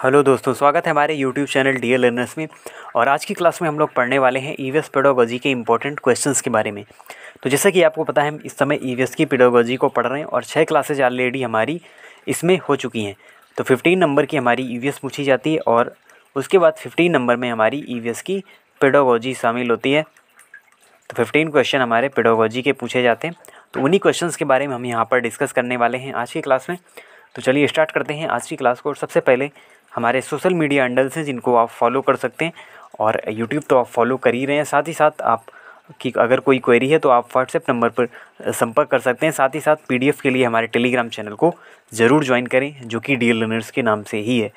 Hello दोस्तों, स्वागत है हमारे यूट्यूब चैनल डियर लर्नर्स में। और आज की क्लास में हम लोग पढ़ने वाले हैं ईवीएस पेडागोजी के इंपॉर्टेंट क्वेश्चंस के बारे में। तो जैसा कि आपको पता है, हम इस समय ईवीएस की पेडागोजी को पढ़ रहे हैं और 6 क्लासेज ऑलरेडी हमारी इसमें हो चुकी हैं। तो 15 नंबर की हमारी ईवीएस पूछी जाती है और उसके बाद 15 नंबर में हमारी ईवीएस की पेडागोजी शामिल होती है। तो 15 क्वेश्चन हमारे पेडागोजी के पूछे जाते हैं। तो उन्हीं क्वेश्चंस के बारे में हम यहाँ पर डिस्कस करने वाले हैं आज की क्लास में। तो चलिए स्टार्ट करते हैं आज की क्लास को। और सबसे पहले हमारे सोशल मीडिया हैंडल्स हैं जिनको आप फॉलो कर सकते हैं, और यूट्यूब तो आप फॉलो कर ही रहे हैं। साथ ही साथ आप कि अगर कोई क्वेरी है तो आप व्हाट्सएप नंबर पर संपर्क कर सकते हैं। साथ ही साथ पीडीएफ के लिए हमारे टेलीग्राम चैनल को ज़रूर ज्वाइन करें, जो कि डियर लर्नर्स के नाम से ही है।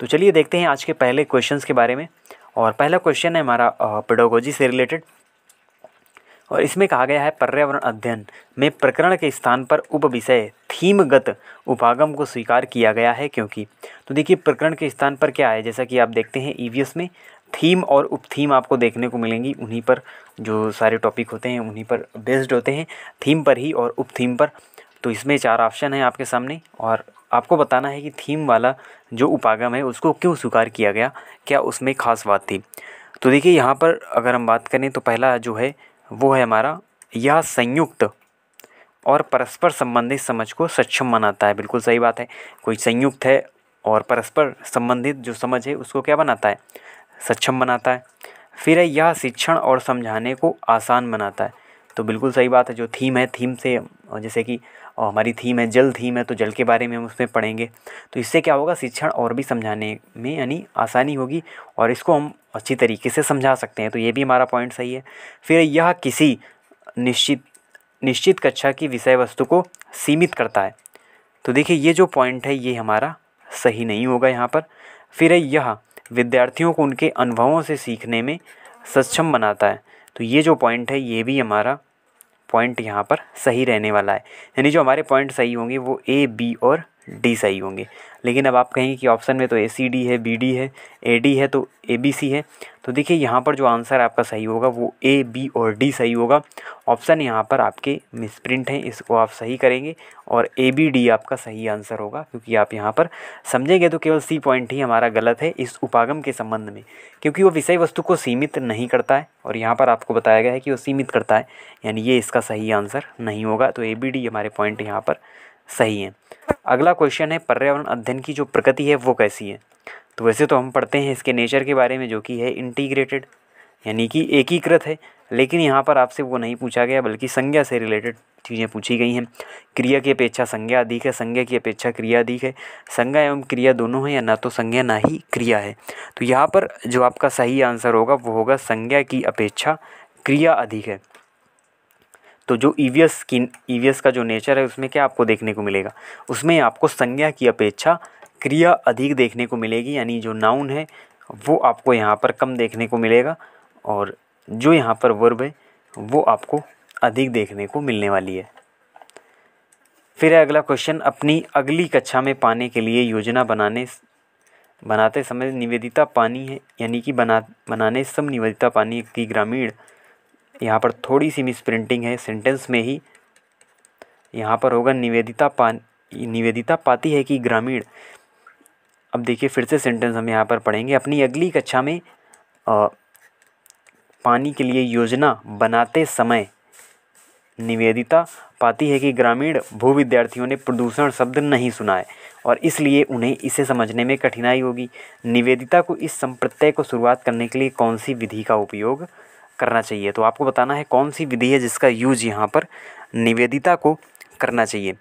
तो चलिए देखते हैं आज के पहले क्वेश्चंस के बारे में। और पहला क्वेश्चन है हमारा पेडागोजी से रिलेटेड, और इसमें कहा गया है पर्यावरण अध्ययन में प्रकरण के स्थान पर उपविषय थीमगत उपागम को स्वीकार किया गया है क्योंकि। तो देखिए, प्रकरण के स्थान पर क्या है, जैसा कि आप देखते हैं ईवीएस में थीम और उपथीम आपको देखने को मिलेंगी। उन्हीं पर जो सारे टॉपिक होते हैं उन्हीं पर बेस्ड होते हैं, थीम पर ही और उपथीम पर। तो इसमें 4 ऑप्शन हैं आपके सामने और आपको बताना है कि थीम वाला जो उपागम है उसको क्यों स्वीकार किया गया, क्या उसमें खास बात थी। तो देखिए, यहाँ पर अगर हम बात करें तो पहला जो है वो है हमारा, यह संयुक्त और परस्पर संबंधित समझ को सक्षम बनाता है। बिल्कुल सही बात है, कोई संयुक्त है और परस्पर संबंधित जो समझ है उसको क्या बनाता है, सक्षम बनाता है। फिर है, यह शिक्षण और समझाने को आसान बनाता है। तो बिल्कुल सही बात है, जो थीम है, थीम से जैसे कि हमारी थीम है जल, थीम है तो जल के बारे में हम उसमें पढ़ेंगे। तो इससे क्या होगा, शिक्षण और भी समझाने में यानी आसानी होगी और इसको हम अच्छी तरीके से समझा सकते हैं। तो ये भी हमारा पॉइंट सही है। फिर यह किसी निश्चित कक्षा की विषय वस्तु को सीमित करता है। तो देखिए, ये जो पॉइंट है ये हमारा सही नहीं होगा यहाँ पर। फिर यह विद्यार्थियों को उनके अनुभवों से सीखने में सक्षम बनाता है। तो ये जो पॉइंट है ये भी हमारा पॉइंट यहाँ पर सही रहने वाला है। यानी जो हमारे पॉइंट सही होंगे वो ए, बी और डी सही होंगे। लेकिन अब आप कहेंगे कि ऑप्शन में तो ए सी डी है, बी डी है, ए डी है, तो ए बी सी है। तो देखिए, यहाँ पर जो आंसर आपका सही होगा वो ए, बी और डी सही होगा। ऑप्शन यहाँ पर आपके मिसप्रिंट हैं, इसको आप सही करेंगे और ए बी डी आपका सही आंसर होगा। क्योंकि आप यहाँ पर समझेंगे तो केवल सी पॉइंट ही हमारा गलत है इस उपागम के संबंध में, क्योंकि वो विषय वस्तु को सीमित नहीं करता है और यहाँ पर आपको बताया गया है कि वो सीमित करता है, यानी ये इसका सही आंसर नहीं होगा। तो ए बी डी हमारे पॉइंट यहाँ पर सही है। अगला क्वेश्चन है, पर्यावरण अध्ययन की जो प्रकृति है वो कैसी है। तो वैसे तो हम पढ़ते हैं इसके नेचर के बारे में, जो कि है इंटीग्रेटेड यानी कि एकीकृत है। लेकिन यहाँ पर आपसे वो नहीं पूछा गया, बल्कि संज्ञा से रिलेटेड चीज़ें पूछी गई हैं। क्रिया की अपेक्षा संज्ञा अधिक है, संज्ञा की अपेक्षा क्रिया अधिक है, संज्ञा एवं क्रिया दोनों है या ना तो संज्ञा ना ही क्रिया है। तो यहाँ पर जो आपका सही आंसर होगा वो होगा संज्ञा की अपेक्षा क्रिया अधिक है। तो जो ईवीएस का जो नेचर है उसमें क्या आपको देखने को मिलेगा, उसमें आपको संज्ञा की अपेक्षा क्रिया अधिक देखने को मिलेगी। यानी जो नाउन है वो आपको यहाँ पर कम देखने को मिलेगा और जो यहाँ पर वर्ब है वो आपको अधिक देखने को मिलने वाली है। फिर है अगला क्वेश्चन, अपनी अगली कक्षा में पाने के लिए योजना बनाते समय निवेदिता पानी है, यानी कि बनाने सब निवेदिता पानी की ग्रामीण। यहाँ पर थोड़ी सी मिस प्रिंटिंग है, सेंटेंस में ही यहाँ पर होगा निवेदिता पाती है कि ग्रामीण। अब देखिए, फिर से सेंटेंस हम यहाँ पर पढ़ेंगे, अपनी अगली कक्षा में पानी के लिए योजना बनाते समय निवेदिता पाती है कि ग्रामीण भू विद्यार्थियों ने प्रदूषण शब्द नहीं सुना है और इसलिए उन्हें इसे समझने में कठिनाई होगी। निवेदिता को इस संप्रत्यय को शुरुआत करने के लिए कौन सी विधि का उपयोग करना चाहिए। तो आपको बताना है कौन सी विधि है जिसका यूज यहाँ पर निवेदिता को करना चाहिए।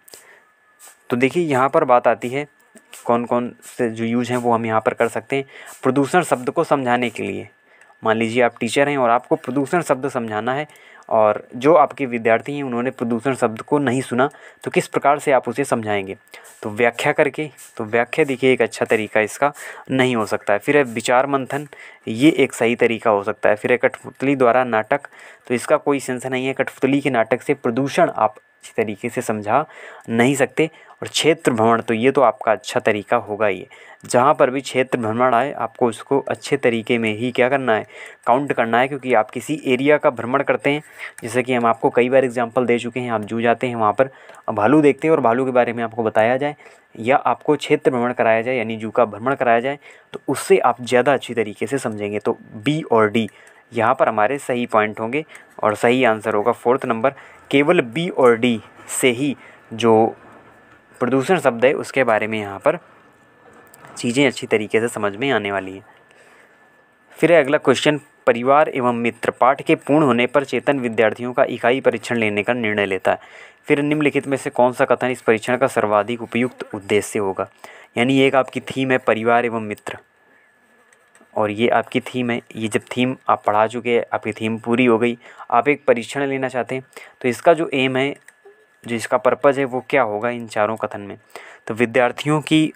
तो देखिए, यहाँ पर बात आती है कौन कौन से जो यूज हैं वो हम यहाँ पर कर सकते हैं। प्रदूषण शब्द को समझाने के लिए, मान लीजिए आप टीचर हैं और आपको प्रदूषण शब्द समझाना है और जो आपके विद्यार्थी हैं उन्होंने प्रदूषण शब्द को नहीं सुना, तो किस प्रकार से आप उसे समझाएंगे। तो व्याख्या करके। तो व्याख्या देखिए एक अच्छा तरीका इसका नहीं हो सकता है। फिर है विचार मंथन, ये एक सही तरीका हो सकता है। फिर है कठपुतली द्वारा नाटक, तो इसका कोई सेंस नहीं है। कठपुतली के नाटक से प्रदूषण आप अच्छी तरीके से समझा नहीं सकते। और क्षेत्र भ्रमण, तो ये तो आपका अच्छा तरीका होगा ही। जहाँ पर भी क्षेत्र भ्रमण आए आपको उसको अच्छे तरीके में ही क्या करना है, काउंट करना है, क्योंकि आप किसी एरिया का भ्रमण करते हैं। जैसे कि हम आपको कई बार एग्जांपल दे चुके हैं, आप जू जाते हैं वहाँ पर भालू देखते हैं और भालू के बारे में आपको बताया जाए या आपको क्षेत्र भ्रमण कराया जाए यानी जू का भ्रमण कराया जाए, तो उससे आप ज़्यादा अच्छी तरीके से समझेंगे। तो बी और डी यहाँ पर हमारे सही पॉइंट होंगे और सही आंसर होगा 4th नंबर। केवल बी और डी से ही जो प्रदूषण शब्द है उसके बारे में यहाँ पर चीज़ें अच्छी तरीके से समझ में आने वाली हैं। फिर अगला क्वेश्चन, परिवार एवं मित्र पाठ के पूर्ण होने पर चेतन विद्यार्थियों का इकाई परीक्षण लेने का निर्णय लेता है। फिर निम्नलिखित में से कौन सा कथन इस परीक्षण का सर्वाधिक उपयुक्त उद्देश्य होगा। यानी एक आपकी थीम है परिवार एवं मित्र और ये आपकी थीम है। ये जब थीम आप पढ़ा चुके हैं, आपकी थीम पूरी हो गई, आप एक परीक्षण लेना चाहते हैं, तो इसका जो एम है, जो इसका पर्पज़ है वो क्या होगा इन चारों कथन में। तो विद्यार्थियों की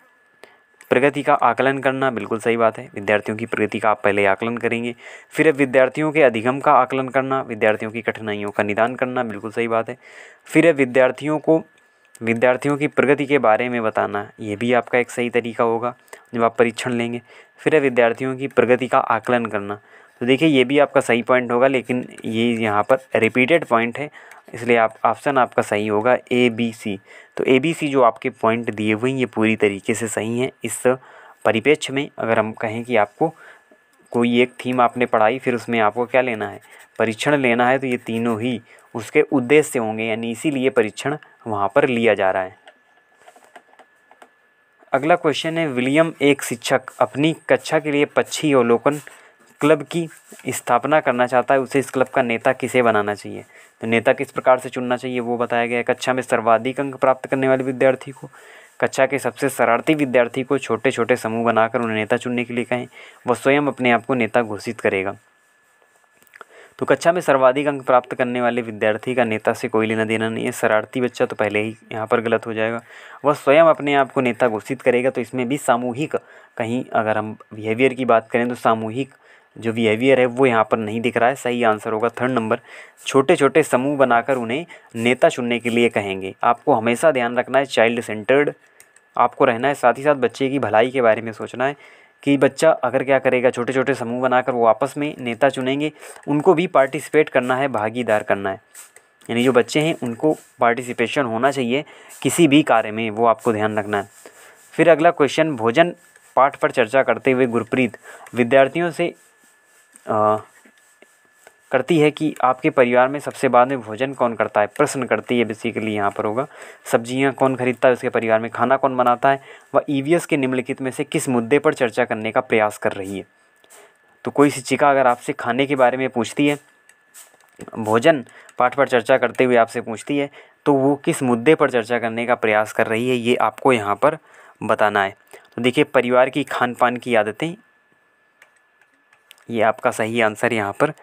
प्रगति का आकलन करना, बिल्कुल सही बात है। विद्यार्थियों की प्रगति का आप पहले आकलन करेंगे। फिर विद्यार्थियों के अधिगम का आकलन करना, विद्यार्थियों की कठिनाइयों का निदान करना, बिल्कुल सही बात है। फिर विद्यार्थियों की प्रगति के बारे में बताना, ये भी आपका एक सही तरीका होगा जब आप परीक्षण लेंगे। फिर विद्यार्थियों की प्रगति का आकलन करना, तो देखिए ये भी आपका सही पॉइंट होगा, लेकिन ये यहाँ पर रिपीटेड पॉइंट है, इसलिए आप ऑप्शन आपका सही होगा ए बी सी। तो ए बी सी जो आपके पॉइंट दिए हुए हैं ये पूरी तरीके से सही हैं। इस परिप्रेक्ष्य में अगर हम कहें कि आपको कोई एक थीम आपने पढ़ाई, फिर उसमें आपको क्या लेना है, परीक्षण लेना है, तो ये तीनों ही उसके उद्देश्य होंगे, यानी इसीलिए परीक्षण वहाँ पर लिया जा रहा है। अगला क्वेश्चन है, विलियम एक शिक्षक अपनी कक्षा के लिए पक्षी अवलोकन क्लब की स्थापना करना चाहता है, उसे इस क्लब का नेता किसे बनाना चाहिए। तो नेता किस प्रकार से चुनना चाहिए वो बताया गया है। कक्षा में सर्वाधिक अंक प्राप्त करने वाले विद्यार्थी को, कक्षा के सबसे शरारती विद्यार्थी को छोटे छोटे समूह बनाकर उन्हें नेता चुनने के लिए कहें, वह स्वयं अपने आप को नेता घोषित करेगा। तो कक्षा में सर्वाधिक अंक प्राप्त करने वाले विद्यार्थी का नेता से कोई लेना देना नहीं है। शरारती बच्चा तो पहले ही यहाँ पर गलत हो जाएगा, वह स्वयं अपने आप को नेता घोषित करेगा। तो इसमें भी सामूहिक, कहीं अगर हम बिहेवियर की बात करें तो सामूहिक जो बिहेवियर है वो यहाँ पर नहीं दिख रहा है। सही आंसर होगा 3rd नंबर, छोटे छोटे समूह बनाकर उन्हें नेता चुनने के लिए कहेंगे। आपको हमेशा ध्यान रखना है, चाइल्ड सेंटर्ड आपको रहना है, साथ ही साथ बच्चे की भलाई के बारे में सोचना है कि बच्चा अगर क्या करेगा, छोटे छोटे समूह बनाकर वो आपस में नेता चुनेंगे, उनको भी पार्टिसिपेट करना है, भागीदार करना है। यानी जो बच्चे हैं उनको पार्टिसिपेशन होना चाहिए किसी भी कार्य में, वो आपको ध्यान रखना है। फिर अगला क्वेश्चन, भोजन पाठ पर चर्चा करते हुए गुरप्रीत विद्यार्थियों से करती है कि आपके परिवार में सबसे बाद में भोजन कौन करता है, प्रश्न करती है बेसिकली यहाँ पर होगा। सब्जियाँ कौन खरीदता है उसके परिवार में, खाना कौन बनाता है, वह ईवीएस के निम्नलिखित में से किस मुद्दे पर चर्चा करने का प्रयास कर रही है। तो कोई शिक्षिका अगर आपसे खाने के बारे में पूछती है, भोजन पाठ पर चर्चा करते हुए आपसे पूछती है, तो वो किस मुद्दे पर चर्चा करने का प्रयास कर रही है, ये आपको यहाँ पर बताना है। तो देखिए परिवार की खान पान की आदतें, ये आपका सही आंसर यहाँ पर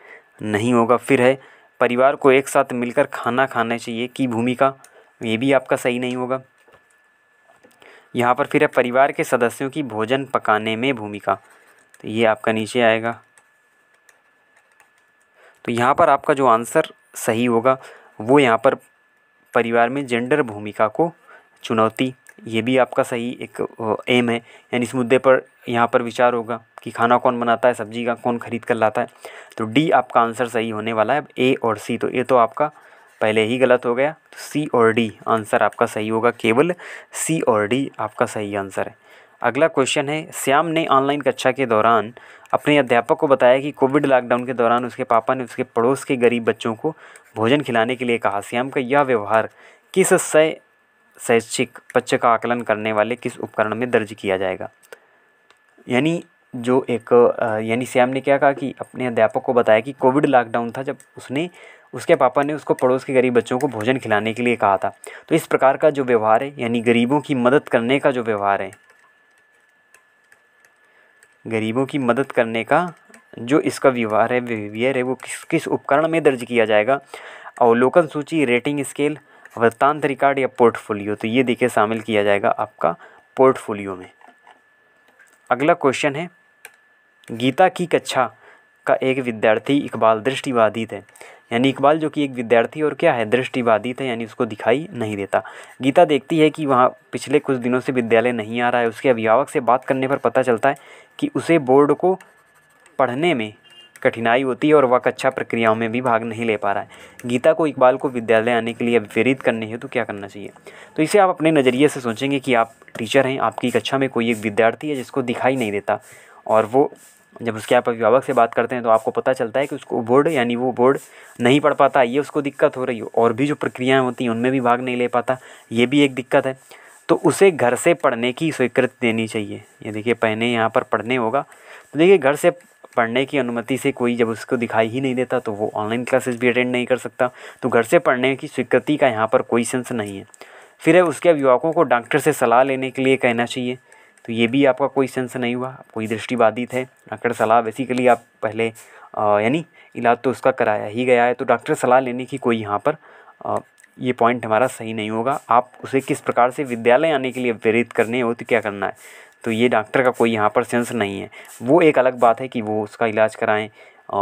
नहीं होगा। फिर है परिवार को एक साथ मिलकर खाना खाना चाहिए की भूमिका, ये भी आपका सही नहीं होगा यहाँ पर। फिर है परिवार के सदस्यों की भोजन पकाने में भूमिका, तो ये आपका नीचे आएगा। तो यहाँ पर आपका जो आंसर सही होगा वो यहाँ पर परिवार में जेंडर भूमिका को चुनौती, ये भी आपका सही एक एम है, यानी इस मुद्दे पर यहाँ पर विचार होगा कि खाना कौन बनाता है, सब्जी का कौन खरीद कर लाता है। तो डी आपका आंसर सही होने वाला है। ए और सी, तो ये तो आपका पहले ही गलत हो गया, तो सी और डी आंसर आपका सही होगा। केवल सी और डी आपका सही आंसर है। अगला क्वेश्चन है, श्याम ने ऑनलाइन कक्षा के दौरान अपने अध्यापक को बताया कि कोविड लॉकडाउन के दौरान उसके पापा ने उसके पड़ोस के गरीब बच्चों को भोजन खिलाने के लिए कहा। श्याम का यह व्यवहार किस शैक्षिक पक्ष का आकलन करने वाले किस उपकरण में दर्ज किया जाएगा। यानी जो एक यानी श्याम ने क्या कहा कि अपने अध्यापक को बताया कि कोविड लॉकडाउन था जब उसके पापा ने उसको पड़ोस के गरीब बच्चों को भोजन खिलाने के लिए कहा था। तो इस प्रकार का जो व्यवहार है, यानी गरीबों की मदद करने का जो व्यवहार है, गरीबों की मदद करने का जो इसका व्यवहार है, बिहेवियर है, वो किस उपकरण में दर्ज किया जाएगा। अवलोकन सूची, रेटिंग स्केल, वृत्तांत रिकॉर्ड या पोर्टफोलियो। तो ये देखिए शामिल किया जाएगा आपका पोर्टफोलियो में। अगला क्वेश्चन है, गीता की कक्षा का एक विद्यार्थी इकबाल दृष्टिबाधित है, यानी इकबाल जो कि एक विद्यार्थी और क्या है, दृष्टिबाधित है, यानी उसको दिखाई नहीं देता। गीता देखती है कि वहाँ पिछले कुछ दिनों से विद्यालय नहीं आ रहा है। उसके अभिभावक से बात करने पर पता चलता है कि उसे बोर्ड को पढ़ने में कठिनाई होती है और वह कक्षा प्रक्रियाओं में भी भाग नहीं ले पा रहा है। गीता को इकबाल को विद्यालय आने के लिए प्रेरित करने हेतु क्या करना चाहिए? तो इसे आप अपने नज़रिए से सोचेंगे कि आप टीचर हैं, आपकी कक्षा में कोई एक विद्यार्थी है जिसको दिखाई नहीं देता, और वो जब उसके आप अभिभावक से बात करते हैं तो आपको पता चलता है कि उसको बोर्ड यानी वो बोर्ड नहीं पढ़ पाता, ये उसको दिक्कत हो रही हो, और भी जो प्रक्रियाएँ होती हैं उनमें भी भाग नहीं ले पाता, ये भी एक दिक्कत है। तो उसे घर से पढ़ने की स्वीकृति देनी चाहिए। ये देखिए पहले यहाँ पर पढ़ने होगा, तो देखिए घर से पढ़ने की अनुमति से कोई जब उसको दिखाई ही नहीं देता तो वो ऑनलाइन क्लासेस भी अटेंड नहीं कर सकता। तो घर से पढ़ने की स्वीकृति का यहाँ पर कोई सेंस नहीं है। फिर है उसके अभिभावकों को डॉक्टर से सलाह लेने के लिए कहना चाहिए, तो ये भी आपका कोई सेंस नहीं हुआ। कोई दृष्टिबाधित है, डॉक्टर सलाह बेसिकली आप पहले यानी इलाज तो उसका कराया ही गया है, तो डॉक्टर सलाह लेने की कोई यहाँ पर ये पॉइंट हमारा सही नहीं होगा। आप उसे किस प्रकार से विद्यालय आने के लिए प्रेरित करने हो तो क्या करना है, तो ये डॉक्टर का कोई यहाँ पर सेंस नहीं है। वो एक अलग बात है कि वो उसका इलाज कराएं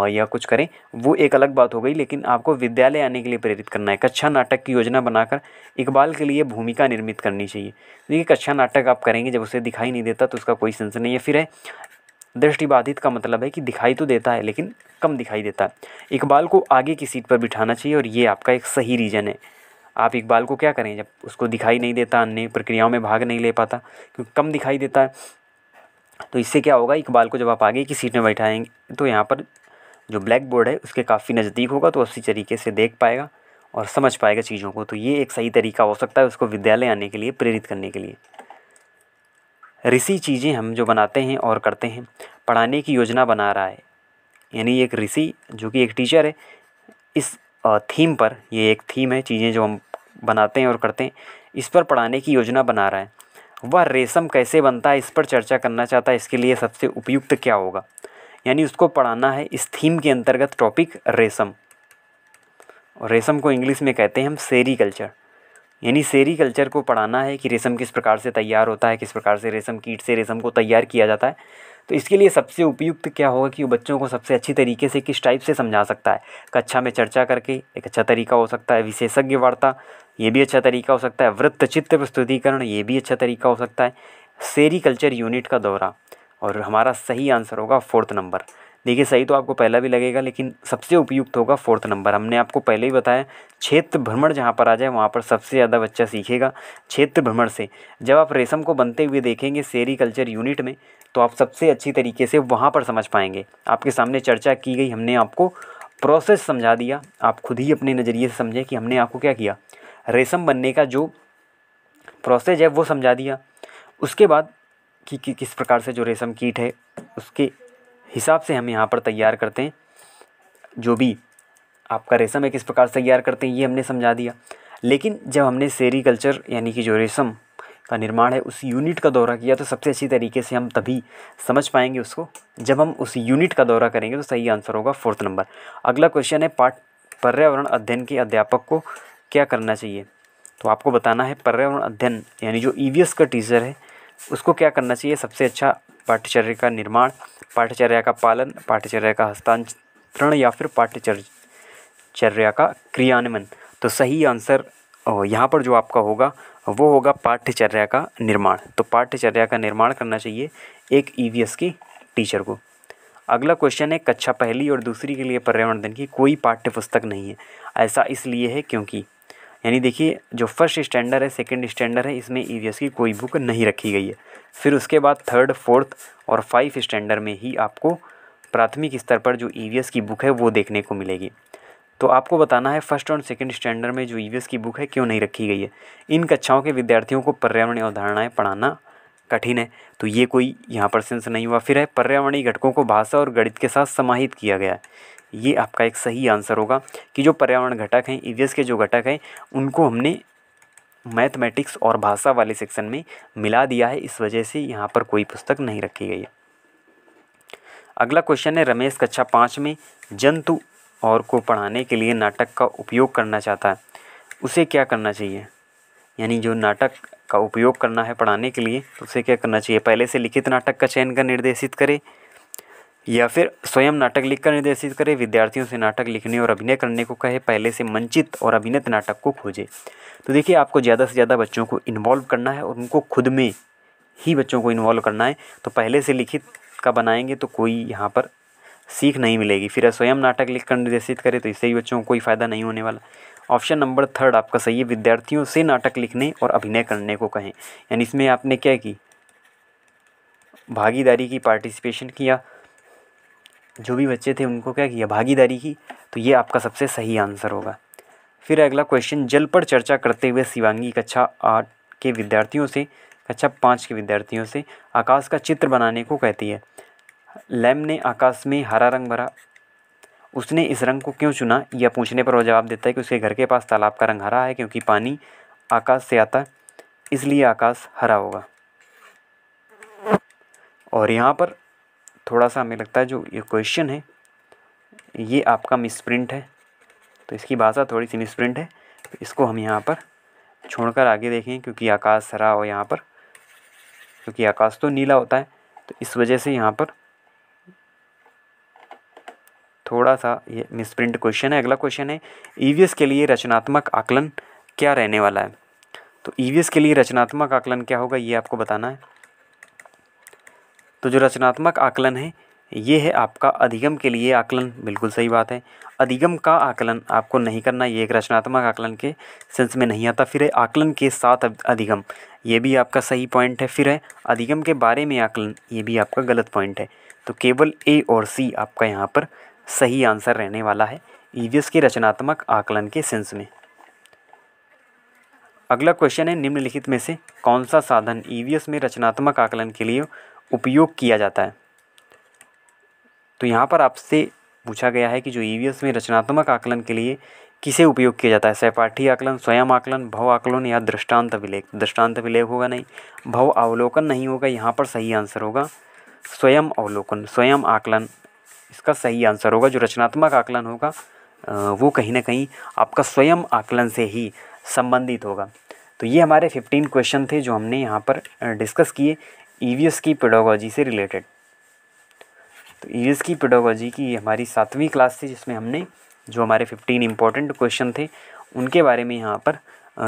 या कुछ करें, वो एक अलग बात हो गई, लेकिन आपको विद्यालय आने के लिए प्रेरित करना है। कक्षा नाटक की योजना बनाकर इकबाल के लिए भूमिका निर्मित करनी चाहिए। देखिए कक्षा नाटक आप करेंगे, जब उसे दिखाई नहीं देता तो उसका कोई सेंस नहीं है। फिर है दृष्टिबाधित का मतलब है कि दिखाई तो देता है लेकिन कम दिखाई देता है। इकबाल को आगे की सीट पर बिठाना चाहिए, और ये आपका एक सही रीज़न है। आप इकबाल को क्या करें, जब उसको दिखाई नहीं देता, अन्य प्रक्रियाओं में भाग नहीं ले पाता क्योंकि कम दिखाई देता है, तो इससे क्या होगा, इकबाल को जब आप आगे की सीट में बैठाएंगे तो यहाँ पर जो ब्लैक बोर्ड है उसके काफ़ी नज़दीक होगा, तो उसी तरीके से देख पाएगा और समझ पाएगा चीज़ों को। तो ये एक सही तरीका हो सकता है उसको विद्यालय आने के लिए प्रेरित करने के लिए। ऋषि चीज़ें हम जो बनाते हैं और करते हैं, पढ़ाने की योजना बना रहा है, यानी एक ऋषि जो कि एक टीचर है, इस थीम पर, ये एक थीम है, चीज़ें जो हम बनाते हैं और करते हैं, इस पर पढ़ाने की योजना बना रहा है। वह रेशम कैसे बनता है इस पर चर्चा करना चाहता है, इसके लिए सबसे उपयुक्त क्या होगा, यानी उसको पढ़ाना है इस थीम के अंतर्गत टॉपिक रेशम, और रेशम को इंग्लिश में कहते हैं हम सेरीकल्चर, यानी सेरीकल्चर को पढ़ाना है कि रेशम किस प्रकार से तैयार होता है, किस प्रकार से रेशम कीट से रेशम को तैयार किया जाता है। तो इसके लिए सबसे उपयुक्त क्या होगा कि वो बच्चों को सबसे अच्छी तरीके से किस टाइप से समझा सकता है। कक्षा में चर्चा करके एक अच्छा तरीका हो सकता है, विशेषज्ञ वार्ता ये भी अच्छा तरीका हो सकता है, वृत्त चित्र प्रस्तुतिकरण ये भी अच्छा तरीका हो सकता है, सेरीकल्चर यूनिट का दौरा, और हमारा सही आंसर होगा 4th नंबर। देखिए सही तो आपको पहला भी लगेगा, लेकिन सबसे उपयुक्त होगा 4th नंबर। हमने आपको पहले ही बताया क्षेत्र भ्रमण जहाँ पर आ जाए वहाँ पर सबसे ज़्यादा बच्चा सीखेगा क्षेत्र भ्रमण से। जब आप रेशम को बनते हुए देखेंगे सेरीकल्चर यूनिट में, तो आप सबसे अच्छी तरीके से वहाँ पर समझ पाएंगे। आपके सामने चर्चा की गई, हमने आपको प्रोसेस समझा दिया, आप खुद ही अपने नज़रिए से समझें कि हमने आपको क्या किया, रेशम बनने का जो प्रोसेस है वो समझा दिया। उसके बाद कि किस प्रकार से जो रेशम कीट है उसके हिसाब से हम यहाँ पर तैयार करते हैं, जो भी आपका रेशम है किस प्रकार से तैयार करते हैं ये हमने समझा दिया। लेकिन जब हमने सेरीकल्चर यानी कि जो रेशम का निर्माण है उस यूनिट का दौरा किया, तो सबसे अच्छी तरीके से हम तभी समझ पाएंगे उसको जब हम उस यूनिट का दौरा करेंगे। तो सही आंसर होगा 4th नंबर। अगला क्वेश्चन है पर्यावरण अध्ययन के अध्यापक को क्या करना चाहिए। तो आपको बताना है पर्यावरण अध्ययन यानी जो ईवीएस का टीचर है उसको क्या करना चाहिए। सबसे अच्छा पाठ्यचर्या का निर्माण, पाठ्यचर्या का पालन, पाठ्यचर्या का हस्तांतरण या फिर पाठ्यचर्या का क्रियान्वयन। तो सही आंसर यहाँ पर जो आपका होगा वो होगा पाठ्यचर्या का निर्माण। तो पाठ्यचर्या का निर्माण करना चाहिए एक ईवीएस की टीचर को। अगला क्वेश्चन है कक्षा पहली और दूसरी के लिए पर्यावरण अध्ययन की कोई पाठ्य पुस्तक नहीं है। ऐसा इसलिए है क्योंकि यानी देखिए जो फर्स्ट स्टैंडर्ड है, सेकंड स्टैंडर्ड है, इसमें ईवीएस की कोई बुक नहीं रखी गई है। फिर उसके बाद 3rd, 4th और 5 स्टैंडर्ड में ही आपको प्राथमिक स्तर पर जो ईवीएस की बुक है वो देखने को मिलेगी। तो आपको बताना है फर्स्ट और सेकंड स्टैंडर्ड में जो ईवीएस की बुक है क्यों नहीं रखी गई है। इन कक्षाओं के विद्यार्थियों को पर्यावरणीय अवधारणाएं पढ़ाना कठिन है, तो ये कोई यहाँ पर सेंस नहीं हुआ। फिर है पर्यावरणीय घटकों को भाषा और गणित के साथ समाहित किया गया है। ये आपका एक सही आंसर होगा कि जो पर्यावरण घटक हैं, ईवीएस के जो घटक हैं, उनको हमने मैथमेटिक्स और भाषा वाले सेक्शन में मिला दिया है, इस वजह से यहाँ पर कोई पुस्तक नहीं रखी गई है। अगला क्वेश्चन है रमेश कक्षा 5 में जंतु और को पढ़ाने के लिए नाटक का उपयोग करना चाहता है, उसे क्या करना चाहिए। यानी जो नाटक का उपयोग करना है पढ़ाने के लिए तो उसे क्या करना चाहिए। पहले से लिखित नाटक का चयन कर निर्देशित करे, या फिर स्वयं नाटक लिखकर निर्देशित करे, विद्यार्थियों से नाटक लिखने और अभिनय करने को कहे, पहले से मंचित और अभिनीत नाटक को खोजे। तो देखिए आपको ज़्यादा से ज़्यादा बच्चों को इन्वॉल्व करना है और उनको खुद में ही बच्चों को इन्वॉल्व करना है। तो पहले से लिखित का बनाएंगे तो कोई यहाँ पर सीख नहीं मिलेगी। फिर स्वयं नाटक लिखकर निर्देशित करे तो इससे भी बच्चों को कोई फ़ायदा नहीं होने वाला। ऑप्शन नंबर 3 आपका सही है, विद्यार्थियों से नाटक लिखने और अभिनय करने को कहें। यानी इसमें आपने क्या की, भागीदारी की, पार्टिसिपेशन किया, जो भी बच्चे थे उनको क्या किया, भागीदारी की। तो ये आपका सबसे सही आंसर होगा। फिर अगला क्वेश्चन, जल पर चर्चा करते हुए शिवांगी कक्षा 8 के विद्यार्थियों से, कक्षा 5 के विद्यार्थियों से आकाश का चित्र बनाने को कहती है। लैम ने आकाश में हरा रंग भरा, उसने इस रंग को क्यों चुना? यह पूछने पर वो जवाब देता है कि उसके घर के पास तालाब का रंग हरा है, क्योंकि पानी आकाश से आता है, इसलिए आकाश हरा होगा। और यहाँ पर थोड़ा सा हमें लगता है जो ये क्वेश्चन है ये आपका मिसप्रिंट है, तो इसकी भाषा थोड़ी सी मिसप्रिंट है, तो इसको हम यहाँ पर छोड़कर आगे देखें। क्योंकि आकाश हरा हो यहाँ पर, क्योंकि आकाश तो नीला होता है, तो इस वजह से यहाँ पर थोड़ा सा ये मिसप्रिंट क्वेश्चन है। अगला क्वेश्चन है, ईवीएस के लिए रचनात्मक आकलन क्या रहने वाला है? तो ईवीएस के लिए रचनात्मक आकलन क्या होगा ये आपको बताना है। तो जो रचनात्मक आकलन है ये है आपका अधिगम के लिए आकलन, बिल्कुल सही बात है। अधिगम का आकलन आपको नहीं करना, ये एक रचनात्मक आकलन के सेंस में नहीं आता। फिर है आकलन के साथ अधिगम, ये भी आपका सही पॉइंट है। फिर है अधिगम के बारे में आकलन, ये भी आपका गलत पॉइंट है। तो केवल ए और सी आपका यहाँ पर सही आंसर रहने वाला है ईवीएस के रचनात्मक आकलन के सेंस में। अगला क्वेश्चन है, निम्नलिखित में से कौन सा साधन ईवीएस में रचनात्मक आकलन के लिए उपयोग किया जाता है? तो यहाँ पर आपसे पूछा गया है कि जो ईवीएस में रचनात्मक आकलन के लिए किसे उपयोग किया जाता है? सहपाठी आकलन, स्वयं आकलन, भव आकलन या दृष्टांत विलेख? दृष्टांत विलेख होगा नहीं, भव अवलोकन नहीं होगा, यहाँ पर सही आंसर होगा स्वयं अवलोकन, स्वयं आकलन इसका सही आंसर होगा। जो रचनात्मक आकलन होगा वो कहीं ना कहीं आपका स्वयं आकलन से ही संबंधित होगा। तो ये हमारे 15 क्वेश्चन थे जो हमने यहाँ पर डिस्कस किए ईवीएस की पेडागोजी से रिलेटेड। तो ईवीएस की पेडागोजी की हमारी 7वीं क्लास थी, जिसमें हमने जो हमारे 15 इंपॉर्टेंट क्वेश्चन थे उनके बारे में यहाँ पर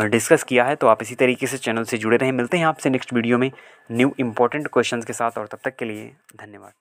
डिस्कस किया है। तो आप इसी तरीके से चैनल से जुड़े रहें। मिलते हैं आपसे नेक्स्ट वीडियो में न्यू इंपॉर्टेंट क्वेश्चंस के साथ, और तब तक के लिए धन्यवाद।